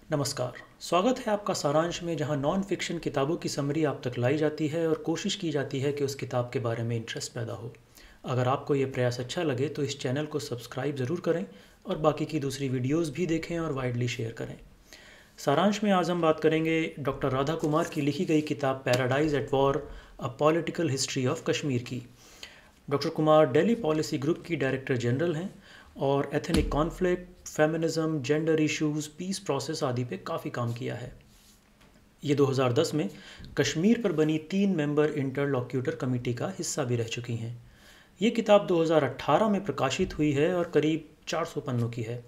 नमस्कार। स्वागत है आपका सारांश में, जहां नॉन फिक्शन किताबों की समरी आप तक लाई जाती है और कोशिश की जाती है कि उस किताब के बारे में इंटरेस्ट पैदा हो। अगर आपको ये प्रयास अच्छा लगे तो इस चैनल को सब्सक्राइब ज़रूर करें और बाकी की दूसरी वीडियोस भी देखें और वाइडली शेयर करें। सारांश में आज हम बात करेंगे डॉक्टर राधा कुमार की लिखी गई किताब Paradise at War, a political history of Kashmir की। Doctor Kumar Delhi policy group की डायरेक्टर जनरल हैं और ethnic conflict, feminism, gender issues, peace process आदि पे काफ़ी काम किया है। ये 2010 में कश्मीर पर बनी 3 मेंबर इंटरलॉक्यूटर कमेटी का हिस्सा भी रह चुकी हैं। ये किताब 2018 में प्रकाशित हुई है और करीब 400 पन्नों की है।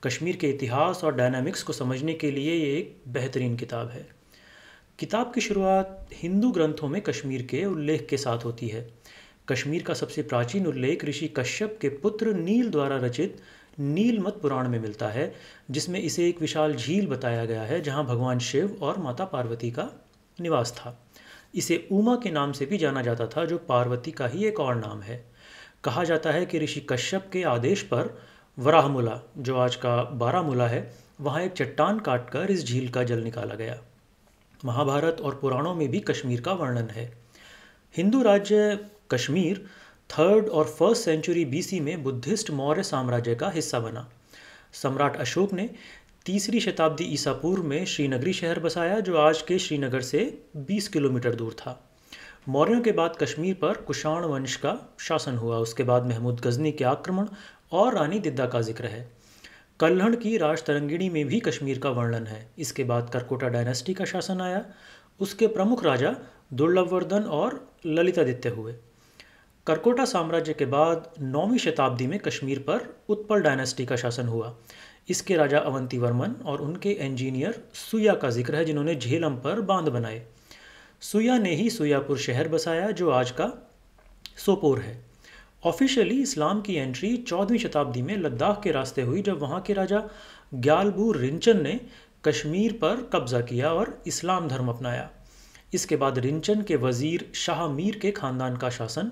कश्मीर के इतिहास और डायनामिक्स को समझने के लिए ये एक बेहतरीन किताब है। किताब की शुरुआत हिंदू ग्रंथों में कश्मीर के उल्लेख के साथ होती है। कश्मीर का सबसे प्राचीन उल्लेख ऋषि कश्यप के पुत्र नील द्वारा रचित नीलमत पुराण में मिलता है, जिसमें इसे एक विशाल झील बताया गया है जहां भगवान शिव और माता पार्वती का निवास था। इसे उमा के नाम से भी जाना जाता था, जो पार्वती का ही एक और नाम है। कहा जाता है कि ऋषि कश्यप के आदेश पर वराहमुला, जो आज का बारामूला है, वहां एक चट्टान काटकर इस झील का जल निकाला गया। महाभारत और पुराणों में भी कश्मीर का वर्णन है। हिंदू राज्य कश्मीर 3rd और 1st सेंचुरी बीसी में बुद्धिस्ट मौर्य साम्राज्य का हिस्सा बना। सम्राट अशोक ने 3री शताब्दी ईसा पूर्व में श्रीनगरी शहर बसाया, जो आज के श्रीनगर से 20 किलोमीटर दूर था। मौर्यों के बाद कश्मीर पर कुषाण वंश का शासन हुआ। उसके बाद महमूद गजनी के आक्रमण और रानी दिद्दा का जिक्र है। कल्हड़ की राजतरंगिणी में भी कश्मीर का वर्णन है। इसके बाद करकोटा डायनेस्टी का शासन आया। उसके प्रमुख राजा दुर्लभवर्धन और ललितादित्य हुए। करकोटा साम्राज्य के बाद 9वीं शताब्दी में कश्मीर पर उत्पल डायनेस्टी का शासन हुआ। इसके राजा अवंतीवर्मन और उनके इंजीनियर सुया का जिक्र है, जिन्होंने झेलम पर बांध बनाए। सुया ने ही सुयापुर शहर बसाया, जो आज का सोपोर है। ऑफिशियली इस्लाम की एंट्री 14वीं शताब्दी में लद्दाख के रास्ते हुई, जब वहाँ के राजा ग्यालबू रिंचन ने कश्मीर पर कब्जा किया और इस्लाम धर्म अपनाया। इसके बाद रिंचन के वजीर शाह मीर के खानदान का शासन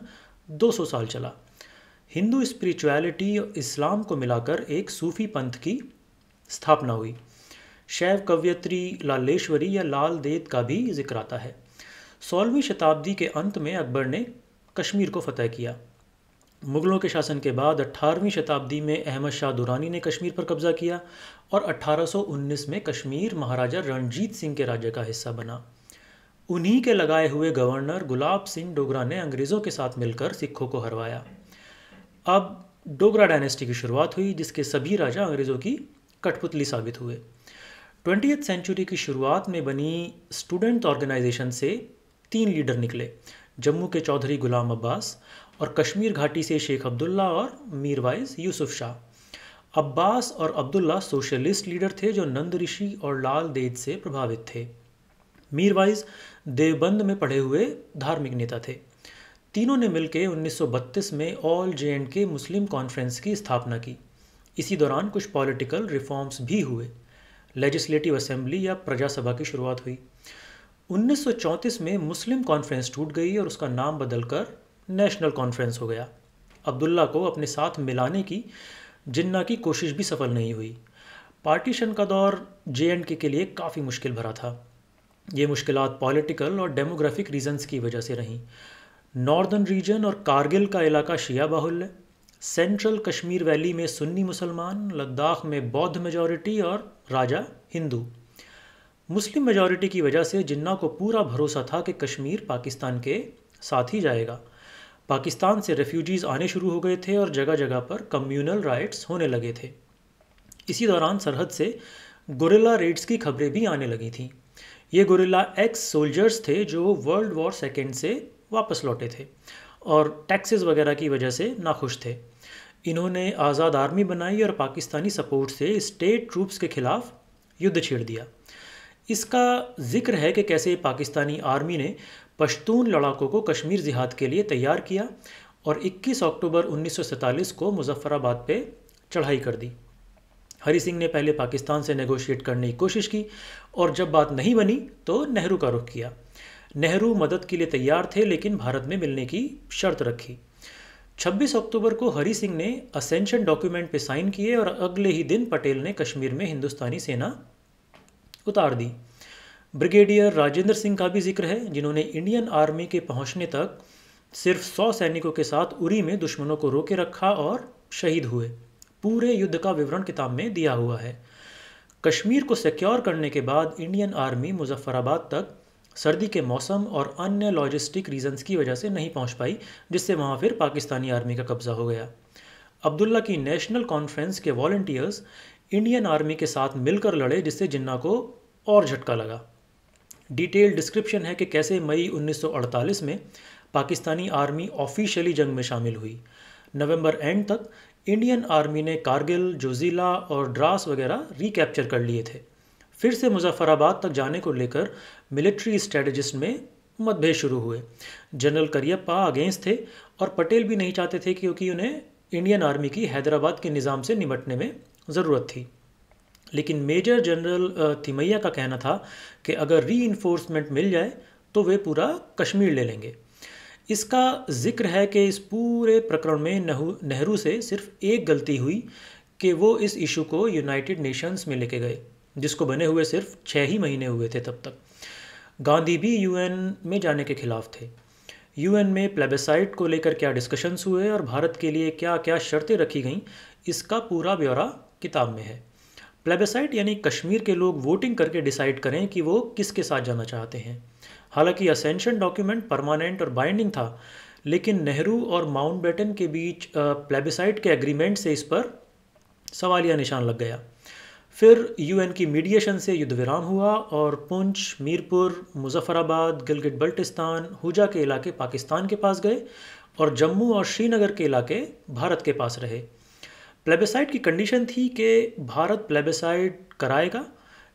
200 साल चला। हिंदू स्पिरिचुअलिटी इस्लाम को मिलाकर एक सूफी पंथ की स्थापना हुई। शैव कवयित्री लालेश्वरी या लाल देद का भी जिक्र आता है। 16वीं शताब्दी के अंत में अकबर ने कश्मीर को फतह किया। मुगलों के शासन के बाद 18वीं शताब्दी में अहमद शाह दुरानी ने कश्मीर पर कब्जा किया और 1819 में कश्मीर महाराजा रणजीत सिंह के राज्य का हिस्सा बना। उन्हीं के लगाए हुए गवर्नर गुलाब सिंह डोगरा ने अंग्रेज़ों के साथ मिलकर सिखों को हरवाया। अब डोगरा डायनेस्टी की शुरुआत हुई, जिसके सभी राजा अंग्रेज़ों की कठपुतली साबित हुए। 20th सेंचुरी की शुरुआत में बनी स्टूडेंट ऑर्गेनाइजेशन से 3 लीडर निकले: जम्मू के चौधरी गुलाम अब्बास और कश्मीर घाटी से शेख अब्दुल्ला और मीरवाइज यूसुफ शाह। अब्बास और अब्दुल्ला सोशलिस्ट लीडर थे जो नंद ऋषि और लाल देद से प्रभावित थे। मीरवाइज देवबंद में पढ़े हुए धार्मिक नेता थे। तीनों ने मिलकर 1932 में ऑल J&K मुस्लिम कॉन्फ्रेंस की स्थापना की। इसी दौरान कुछ पॉलिटिकल रिफॉर्म्स भी हुए। लेजिस्लेटिव असेंबली या प्रजा सभा की शुरुआत हुई। 1934 में मुस्लिम कॉन्फ्रेंस टूट गई और उसका नाम बदलकर नेशनल कॉन्फ्रेंस हो गया। अब्दुल्ला को अपने साथ मिलाने की जिन्ना की कोशिश भी सफल नहीं हुई। पार्टीशन का दौर J&K के लिए काफ़ी मुश्किल भरा था। ये मुश्किलात पॉलिटिकल और डेमोग्राफिक रीजंस की वजह से रहीं। नॉर्दर्न रीजन और कारगिल का इलाका शिया बाहुल्य, सेंट्रल कश्मीर वैली में सुन्नी मुसलमान, लद्दाख में बौद्ध मेजॉरिटी और राजा हिंदू। मुस्लिम मेजॉरिटी की वजह से जिन्ना को पूरा भरोसा था कि कश्मीर पाकिस्तान के साथ ही जाएगा। पाकिस्तान से रेफ्यूजीज़ आने शुरू हो गए थे और जगह जगह पर कम्यूनल राइट्स होने लगे थे। इसी दौरान सरहद से गुरिल्ला रेड्स की खबरें भी आने लगी थीं। ये गुरिल्ला एक्स सोल्जर्स थे जो वर्ल्ड वॉर सेकेंड से वापस लौटे थे और टैक्सेस वगैरह की वजह से नाखुश थे। इन्होंने आज़ाद आर्मी बनाई और पाकिस्तानी सपोर्ट से स्टेट ट्रूप्स के खिलाफ युद्ध छेड़ दिया। इसका जिक्र है कि कैसे पाकिस्तानी आर्मी ने पश्तून लड़ाकों को कश्मीर जिहाद के लिए तैयार किया और 21 अक्टूबर 1947 को मुजफ्फराबाद पे चढ़ाई कर दी। हरी सिंह ने पहले पाकिस्तान से नेगोशिएट करने की कोशिश की और जब बात नहीं बनी तो नेहरू का रुख किया। नेहरू मदद के लिए तैयार थे, लेकिन भारत में मिलने की शर्त रखी। 26 अक्टूबर को हरी सिंह ने असेंशन डॉक्यूमेंट पे साइन किए और अगले ही दिन पटेल ने कश्मीर में हिंदुस्तानी सेना उतार दी। ब्रिगेडियर राजेंद्र सिंह का भी जिक्र है, जिन्होंने इंडियन आर्मी के पहुंचने तक सिर्फ 100 सैनिकों के साथ उरी में दुश्मनों को रोके रखा और शहीद हुए। पूरे युद्ध का विवरण किताब में दिया हुआ है। कश्मीर को सिक्योर करने के बाद इंडियन आर्मी मुजफ्फराबाद तक सर्दी के मौसम और अन्य लॉजिस्टिक रीजंस की वजह से नहीं पहुंच पाई, जिससे वहां फिर पाकिस्तानी आर्मी का कब्जा हो गया। अब्दुल्ला की नेशनल कॉन्फ्रेंस के वॉलंटियर्स इंडियन आर्मी के साथ मिलकर लड़े, जिससे जिन्ना को और झटका लगा। डिटेल डिस्क्रिप्शन है कि कैसे मई 1948 में पाकिस्तानी आर्मी ऑफिशियली जंग में शामिल हुई। नवंबर एंड तक इंडियन आर्मी ने कारगिल, जोजिला और द्रास वगैरह रिकैप्चर कर लिए थे। फिर से मुजफ्फराबाद तक जाने को लेकर मिलिट्री स्ट्रेटजिस्ट में मतभेद शुरू हुए। जनरल करियप्पा अगेंस्ट थे और पटेल भी नहीं चाहते थे, क्योंकि उन्हें इंडियन आर्मी की हैदराबाद के निज़ाम से निपटने में ज़रूरत थी। लेकिन मेजर जनरल थिमैया का कहना था कि अगर री मिल जाए तो वे पूरा कश्मीर ले लेंगे। इसका जिक्र है कि इस पूरे प्रकरण में नेहरू से सिर्फ एक गलती हुई कि वो इस इशू को यूनाइटेड नेशंस में लेके गए, जिसको बने हुए सिर्फ 6 ही महीने हुए थे तब तक। गांधी भी यूएन में जाने के खिलाफ थे। यूएन में प्लेबिसाइट को लेकर क्या डिस्कशंस हुए और भारत के लिए क्या क्या शर्तें रखी गईं, इसका पूरा ब्यौरा किताब में है। प्लेबिसाइट यानी कश्मीर के लोग वोटिंग करके डिसाइड करें कि वो किसके साथ जाना चाहते हैं। हालांकि असेंशन डॉक्यूमेंट परमानेंट और बाइंडिंग था, लेकिन नेहरू और माउंटबेटन के बीच प्लेबिसाइट के एग्रीमेंट से इस पर सवालिया निशान लग गया। फिर यूएन की मीडिएशन से युद्ध विराम हुआ और पुंछ, मीरपुर, मुजफ्फराबाद, गिलगित बल्टिस्तान, हुजा के इलाके पाकिस्तान के पास गए और जम्मू और श्रीनगर के इलाके भारत के पास रहे। प्लेबिसाइट की कंडीशन थी कि भारत प्लेबिसाइट कराएगा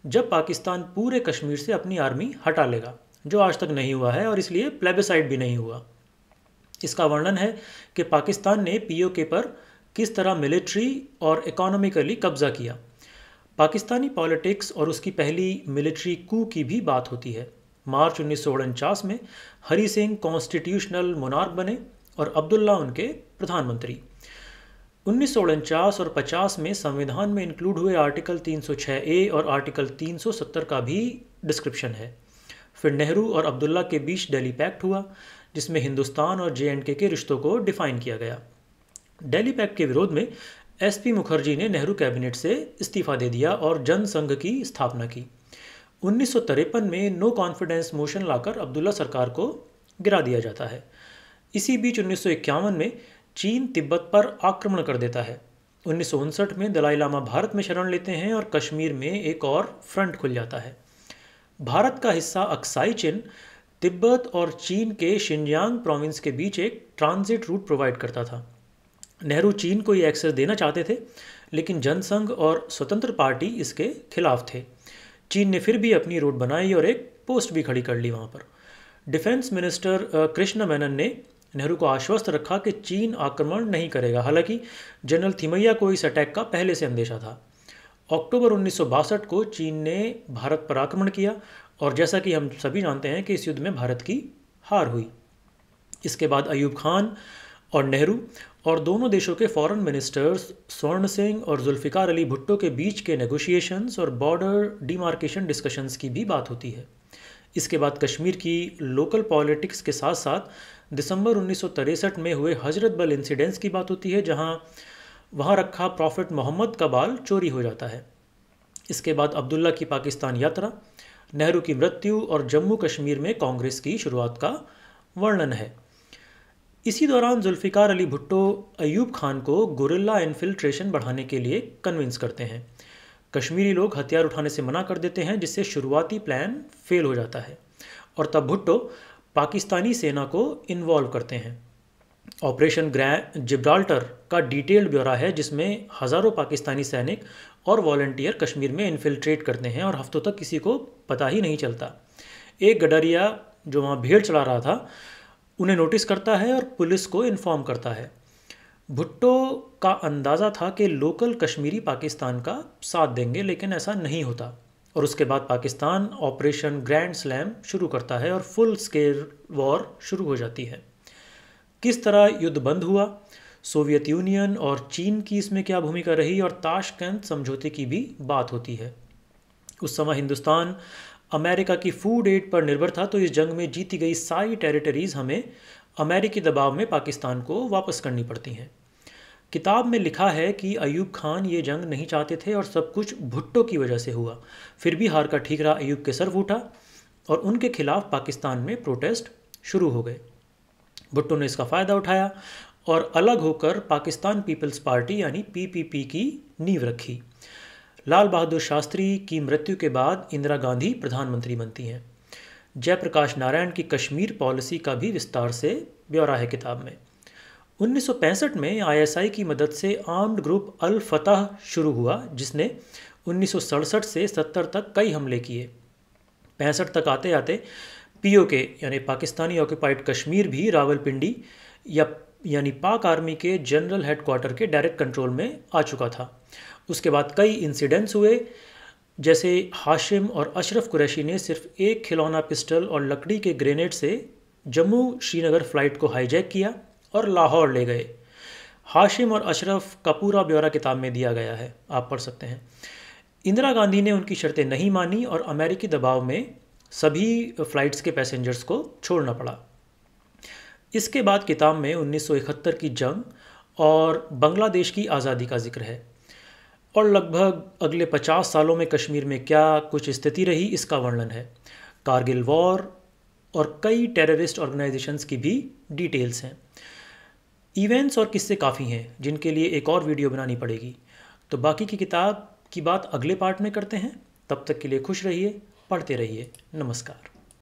जब पाकिस्तान पूरे कश्मीर से अपनी आर्मी हटा लेगा, जो आज तक नहीं हुआ है और इसलिए प्लेबिसाइट भी नहीं हुआ। इसका वर्णन है कि पाकिस्तान ने पीओके पर किस तरह मिलिट्री और इकोनॉमिकली कब्जा किया। पाकिस्तानी पॉलिटिक्स और उसकी पहली मिलिट्री कू की भी बात होती है। मार्च 1949 में हरी सिंह कॉन्स्टिट्यूशनल मोनार्क बने और अब्दुल्ला उनके प्रधानमंत्री। 1949 और 50 में संविधान में इंक्लूड हुए आर्टिकल 306A और आर्टिकल 370 का भी डिस्क्रिप्शन है। फिर नेहरू और अब्दुल्ला के बीच दिल्ली पैक्ट हुआ, जिसमें हिंदुस्तान और JNK के रिश्तों को डिफाइन किया गया। दिल्ली पैक्ट के विरोध में SP मुखर्जी ने नेहरू कैबिनेट से इस्तीफा दे दिया और जनसंघ की स्थापना की। 1953 में नो कॉन्फिडेंस मोशन लाकर अब्दुल्ला सरकार को गिरा दिया जाता है। इसी बीच 1951 में चीन तिब्बत पर आक्रमण कर देता है। 1959 में दलाई लामा भारत में शरण लेते हैं और कश्मीर में एक और फ्रंट खुल जाता है। भारत का हिस्सा अक्साई चिन तिब्बत और चीन के शिनजियांग प्रोविंस के बीच एक ट्रांजिट रूट प्रोवाइड करता था। नेहरू चीन को ये एक्सेस देना चाहते थे, लेकिन जनसंघ और स्वतंत्र पार्टी इसके खिलाफ थे। चीन ने फिर भी अपनी रोड बनाई और एक पोस्ट भी खड़ी कर ली वहाँ पर। डिफेंस मिनिस्टर कृष्ण मेनन ने नेहरू को आश्वस्त रखा कि चीन आक्रमण नहीं करेगा। हालांकि जनरल थिमैया को इस अटैक का पहले से अंदेशा था। अक्टूबर 1962 को चीन ने भारत पर आक्रमण किया और जैसा कि हम सभी जानते हैं कि इस युद्ध में भारत की हार हुई। इसके बाद अयूब खान और नेहरू और दोनों देशों के फॉरेन मिनिस्टर्स स्वर्ण सिंह और जुल्फ़िकार अली भुट्टो के बीच के नेगोशिएशंस और बॉर्डर डिमार्केशन डिस्कशंस की भी बात होती है। इसके बाद कश्मीर की लोकल पॉलिटिक्स के साथ साथ दिसंबर 1963 में हुए हजरत बल इंसिडेंट्स की बात होती है, जहां वहां रखा प्रॉफिट मोहम्मद का बाल चोरी हो जाता है। इसके बाद अब्दुल्ला की पाकिस्तान यात्रा, नेहरू की मृत्यु और जम्मू कश्मीर में कांग्रेस की शुरुआत का वर्णन है। इसी दौरान जुल्फ़िकार अली भुट्टो अयूब खान को गुरिल्ला इन्फिल्ट्रेशन बढ़ाने के लिए कन्विंस करते हैं। कश्मीरी लोग हथियार उठाने से मना कर देते हैं, जिससे शुरुआती प्लान फेल हो जाता है और तब भुट्टो पाकिस्तानी सेना को इन्वॉल्व करते हैं। ऑपरेशन जिब्राल्टर का डिटेल्ड ब्यौरा है, जिसमें हज़ारों पाकिस्तानी सैनिक और वॉलंटियर कश्मीर में इन्फिल्ट्रेट करते हैं और हफ्तों तक किसी को पता ही नहीं चलता। एक गडरिया जो वहाँ भेड़ चला रहा था उन्हें नोटिस करता है और पुलिस को इन्फॉर्म करता है। भुट्टो का अंदाज़ा था कि लोकल कश्मीरी पाकिस्तान का साथ देंगे, लेकिन ऐसा नहीं होता और उसके बाद पाकिस्तान ऑपरेशन ग्रैंड स्लैम शुरू करता है और फुल स्केल वॉर शुरू हो जाती है। किस तरह युद्ध बंद हुआ, सोवियत यूनियन और चीन की इसमें क्या भूमिका रही और ताशकंद समझौते की भी बात होती है। उस समय हिंदुस्तान अमेरिका की फूड एड पर निर्भर था, तो इस जंग में जीती गई सारी टेरिटरीज़ हमें अमेरिकी दबाव में पाकिस्तान को वापस करनी पड़ती हैं। किताब में लिखा है कि अयूब खान ये जंग नहीं चाहते थे और सब कुछ भुट्टो की वजह से हुआ। फिर भी हार का ठीकरा अयूब के सर फूटा और उनके खिलाफ पाकिस्तान में प्रोटेस्ट शुरू हो गए। भुट्टो ने इसका फ़ायदा उठाया और अलग होकर पाकिस्तान पीपल्स पार्टी यानी पीपीपी की नींव रखी। लाल बहादुर शास्त्री की मृत्यु के बाद इंदिरा गांधी प्रधानमंत्री बनती हैं। जयप्रकाश नारायण की कश्मीर पॉलिसी का भी विस्तार से ब्यौरा है किताब में। 1965 में आईएसआई की मदद से आर्म्ड ग्रुप अल फतह शुरू हुआ, जिसने 1967 से 70 तक कई हमले किए। 65 तक आते आते पीओके यानी पाकिस्तानी ऑक्यूपाइड कश्मीर भी रावलपिंडी यानी पाक आर्मी के जनरल हेडक्वार्टर के डायरेक्ट कंट्रोल में आ चुका था। उसके बाद कई इंसिडेंट्स हुए, जैसे हाशिम और अशरफ कुरैशी ने सिर्फ एक खिलौना पिस्टल और लकड़ी के ग्रेनेड से जम्मू श्रीनगर फ़्लाइट को हाईजैक किया और लाहौर ले गए। हाशिम और अशरफ का पूरा ब्यौरा किताब में दिया गया है, आप पढ़ सकते हैं। इंदिरा गांधी ने उनकी शर्तें नहीं मानी और अमेरिकी दबाव में सभी फ़्लाइट्स के पैसेंजर्स को छोड़ना पड़ा। इसके बाद किताब में 1971 की जंग और बांग्लादेश की आज़ादी का जिक्र है और लगभग अगले 50 सालों में कश्मीर में क्या कुछ स्थिति रही इसका वर्णन है। कारगिल वॉर और कई टेररिस्ट ऑर्गेनाइजेशंस की भी डिटेल्स हैं। इवेंट्स और किस्से काफ़ी हैं जिनके लिए एक और वीडियो बनानी पड़ेगी। तो बाकी की किताब की बात अगले पार्ट में करते हैं। तब तक के लिए खुश रहिए, पढ़ते रहिए। नमस्कार।